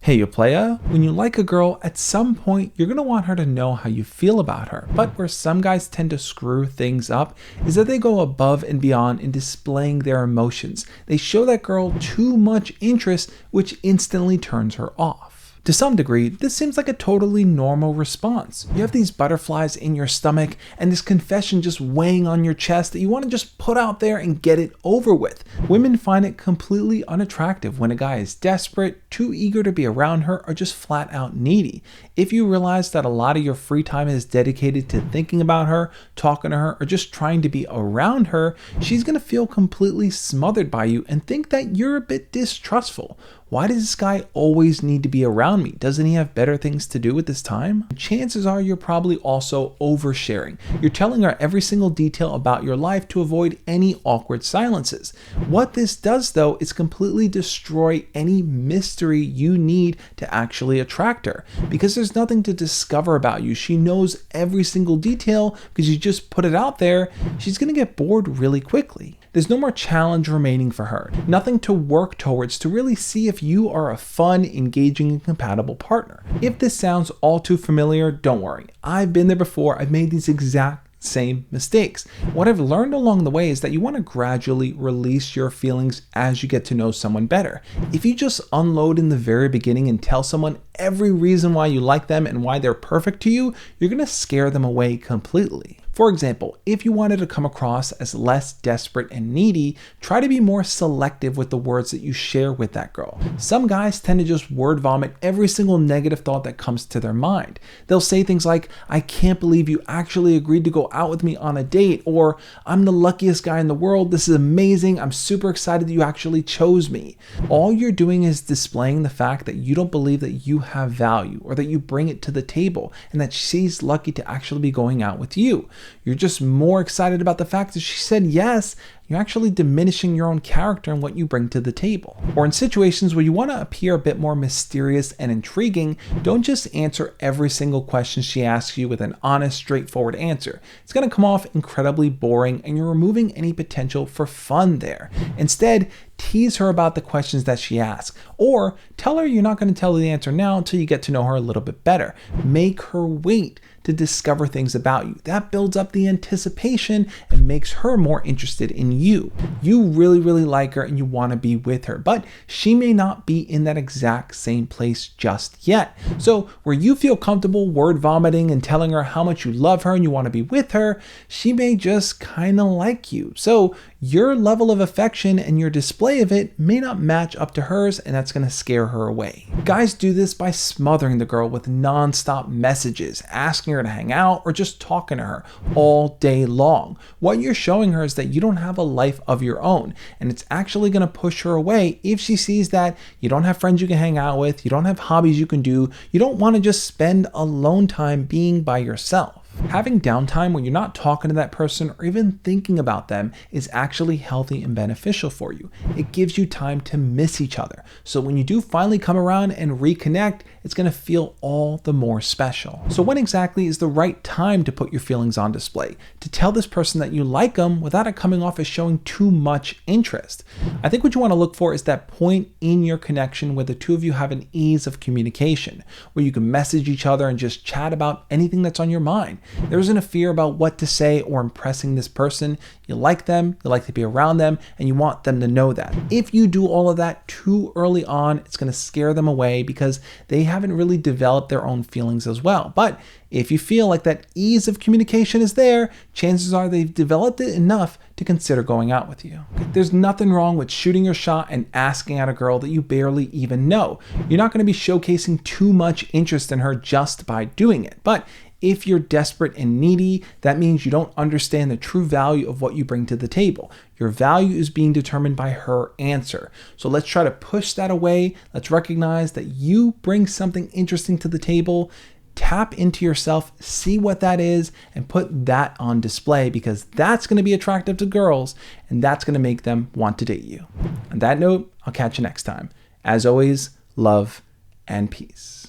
Hey, you playa, when you like a girl, at some point, you're going to want her to know how you feel about her. But where some guys tend to screw things up is that they go above and beyond in displaying their emotions. They show that girl too much interest, which instantly turns her off. To some degree, this seems like a totally normal response. You have these butterflies in your stomach and this confession just weighing on your chest that you want to just put out there and get it over with. Women find it completely unattractive when a guy is desperate, too eager to be around her, or just flat out needy. If you realize that a lot of your free time is dedicated to thinking about her, talking to her, or just trying to be around her, she's going to feel completely smothered by you and think that you're a bit distrustful. Why does this guy always need to be around me? Doesn't he have better things to do with his time? Chances are you're probably also oversharing. You're telling her every single detail about your life to avoid any awkward silences. What this does though is completely destroy any mystery you need to actually attract her. Because there's nothing to discover about you. She knows every single detail because you just put it out there. She's going to get bored really quickly. There's no more challenge remaining for her. Nothing to work towards to really see if you are a fun, engaging, and compatible partner. If this sounds all too familiar, don't worry. I've been there before. I've made these exact same mistakes. What I've learned along the way is that you want to gradually release your feelings as you get to know someone better. If you just unload in the very beginning and tell someone every reason why you like them and why they're perfect to you, you're going to scare them away completely. For example, if you wanted to come across as less desperate and needy, try to be more selective with the words that you share with that girl. Some guys tend to just word vomit every single negative thought that comes to their mind. They'll say things like, "I can't believe you actually agreed to go out with me on a date," or "I'm the luckiest guy in the world, this is amazing, I'm super excited that you actually chose me." All you're doing is displaying the fact that you don't believe that you have value or that you bring it to the table and that she's lucky to actually be going out with you. You're just more excited about the fact that she said yes. You're actually diminishing your own character and what you bring to the table. Or in situations where you want to appear a bit more mysterious and intriguing, don't just answer every single question she asks you with an honest, straightforward answer. It's going to come off incredibly boring and you're removing any potential for fun there. Instead, tease her about the questions that she asks, or tell her you're not going to tell her the answer now until you get to know her a little bit better. Make her wait to discover things about you. That builds up the anticipation and makes her more interested in you. You really, really like her and you want to be with her, but she may not be in that exact same place just yet. So where you feel comfortable word vomiting and telling her how much you love her and you want to be with her, she may just kind of like you. So your level of affection and your display of it may not match up to hers, and that's going to scare her away. Guys do this by smothering the girl with non-stop messages, asking her to hang out, or just talking to her all day long. What you're showing her is that you don't have a life of your own, and it's actually going to push her away if she sees that you don't have friends you can hang out with, you don't have hobbies you can do, you don't want to just spend alone time being by yourself. Having downtime when you're not talking to that person or even thinking about them is actually healthy and beneficial for you. It gives you time to miss each other. So when you do finally come around and reconnect, it's going to feel all the more special. So when exactly is the right time to put your feelings on display? To tell this person that you like them without it coming off as showing too much interest? I think what you want to look for is that point in your connection where the two of you have an ease of communication, where you can message each other and just chat about anything that's on your mind. There isn't a fear about what to say or impressing this person. You like them, you like to be around them, and you want them to know that. If you do all of that too early on, it's going to scare them away because they haven't really developed their own feelings as well. But if you feel like that ease of communication is there, chances are they've developed it enough to consider going out with you. There's nothing wrong with shooting your shot and asking out a girl that you barely even know. You're not going to be showcasing too much interest in her just by doing it. But if you're desperate and needy, that means you don't understand the true value of what you bring to the table. Your value is being determined by her answer. So let's try to push that away. Let's recognize that you bring something interesting to the table. Tap into yourself, see what that is, and put that on display because that's going to be attractive to girls and that's going to make them want to date you. On that note, I'll catch you next time. As always, love and peace.